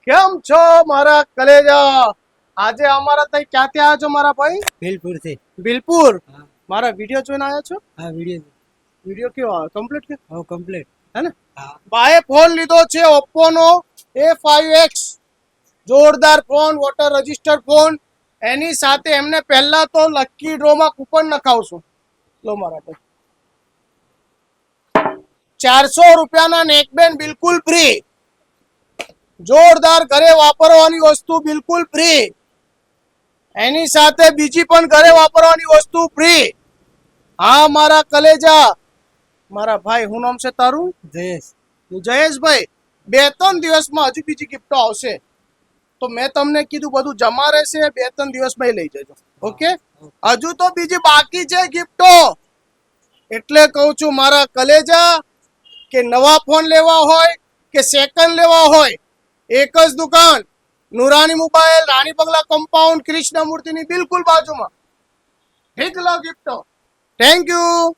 કેમ છો મારા કલેજા? આજે અમારા તઈ ક્યાંથી આવ્યા છો મારા ભાઈ? ભીલપુર થી. બિલપુર. હા મારા વિડિયો જોઈને આવ્યા છો? હા વિડીયો વિડિયો કેવો આવે? કમ્પ્લીટ કે હવે કમ્પ્લીટ. હે ને? હા બાએ ફોન લીધો છે Oppo નો A5X. જોરદાર ફોન, વોટર રજિસ્ટર ફોન. એની સાથે એમને પહેલા તો લકી ડ્રો માં કૂપન નખાવશું. લો મારા ભાઈ, 400 રૂપિયાના નેકબેન્ડ બિલકુલ ફ્રી. જોરદાર ઘરે વાપરવાની વસ્તુ બિલકુલ ફ્રી. એની સાથે બીજી પણ ઘરે વાપરવાની વસ્તુ ફ્રી. હા મારા કલેજા, મારા ભાઈ, હું નામ છે તારું? જયેશ. જયેશભાઈ, 2-3 દિવસમાં હજી બીજી ગિફ્ટો આવશે. તો મેં તમને કીધું બધું જમા રહેશે, 2-3 દિવસમાં લઈ જજો. ઓકે? હજુ તો બીજી બાકી છે ગિફ્ટો. એટલે કહું છું મારા કલેજા કે નવા ફોન લેવા હોય કે સેકન્ડ લેવા હોય, એક જ દુકાન, નુરાની મોબાઈલ, રાણી બંગલા કમ્પાઉન્ડ, કૃષ્ણમૂર્તિની બિલકુલ બાજુમાં. ઠીક, લો ગિફ્ટો. Thank you.